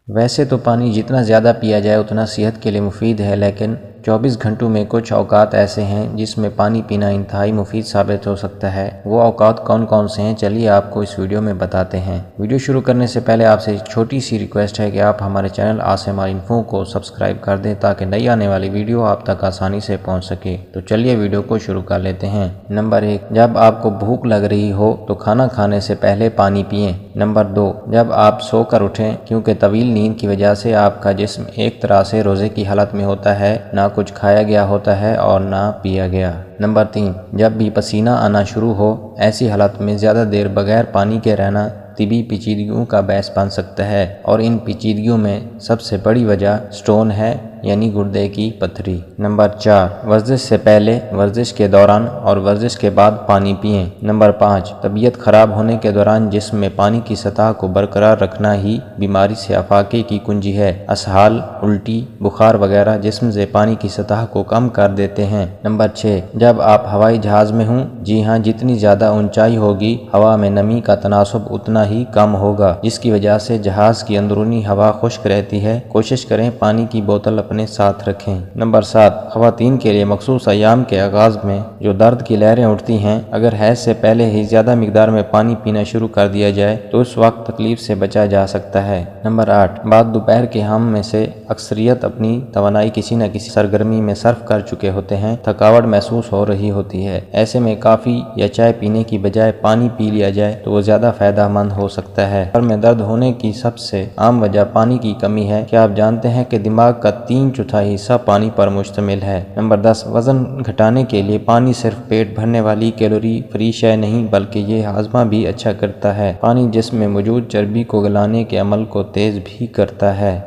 ویسے تو پانی جتنا زیادہ پیا جائے اتنا صحت کے لیے مفید ہے، لیکن 24 گھنٹوں میں کچھ اوقات ایسے ہیں جس میں پانی پینا انتہائی مفید ثابت ہو سکتا ہے۔ وہ اوقات کون کون سے ہیں، چلیے آپ کو اس ویڈیو میں بتاتے ہیں۔ ویڈیو شروع کرنے سے پہلے آپ سے ایک چھوٹی سی ریکویسٹ ہے کہ آپ ہمارے چینل ASMR Info کو سبسکرائب کر دیں تاکہ نئی آنے والی ویڈیو آپ تک آسانی سے پہنچ سکے۔ تو چلیے ویڈیو کو شروع کر لیتے ہیں۔ نمبر 1، جب آپ کو بھوک لگ رہی ہو تو کھانا کھانے سے پہلے پانی پئیں۔ نمبر 2، جب آپ سو کر اٹھیں، کیونکہ طویل نیند کی وجہ سے آپ کا جسم ایک طرح سے روزے کی حالت میں ہوتا ہے، نہ کچھ کھایا گیا ہوتا ہے اور نہ پیا گیا۔ نمبر 3، جب بھی پسینہ آنا شروع ہو، ایسی حالت میں زیادہ دیر بغیر پانی کے رہنا طبی پیچیدگیوں کا باعث بن سکتا ہے، اور ان پیچیدگیوں میں سب سے بڑی وجہ سٹون ہے، یعنی گردے کی پتھری۔ نمبر 4، ورزش سے پہلے، ورزش کے دوران اور ورزش کے بعد پانی پئیں۔ نمبر 5، طبیعت خراب ہونے کے دوران جسم میں پانی کی سطح کو برقرار رکھنا ہی بیماری سے افاقے کی کنجی ہے۔ اسہال، الٹی، بخار وغیرہ جسم سے پانی کی سطح کو کم کر دیتے ہیں۔ نمبر 6، جب آپ ہوائی جہاز میں ہوں، جی ہاں، جتنی زیادہ اونچائی ہوگی، ہوا میں نمی کا تناسب اتنا ہی کم ہوگا، جس کی وجہ سے جہاز کی اندرونی ہوا خشک رہتی ہے۔ کوشش کریں پانی کی بوتل اپنے ساتھ رکھیں۔ نمبر 7، خواتین کے لیے مخصوص ایام کے آغاز میں جو درد کی لہریں اٹھتی ہیں، اگر حیض سے پہلے ہی زیادہ مقدار میں پانی پینا شروع کر دیا جائے تو اس وقت تکلیف سے بچا جا سکتا ہے۔ نمبر 8، بعد دوپہر کے ہم میں سے اکثریت اپنی توانائی کسی نہ کسی سرگرمی میں صرف کر چکے ہوتے ہیں، تھکاوٹ محسوس ہو رہی ہوتی ہے۔ ایسے میں کافی یا چائے پینے کی بجائے پانی پی لیا جائے تو وہ زیادہ فائدہ مند ہو سکتا ہے۔ سر میں درد ہونے کی سب سے عام وجہ پانی کی کمی ہے۔ کیا آپ جانتے ہیں کہ دماغ کا 3/4 حصہ پانی پر مشتمل ہے؟ نمبر 10، وزن گھٹانے کے لیے پانی صرف پیٹ بھرنے والی کیلوری فری شے نہیں بلکہ یہ ہاضمہ بھی اچھا کرتا ہے۔ پانی جسم میں موجود چربی کو گلانے کے عمل کو تیز بھی کرتا ہے۔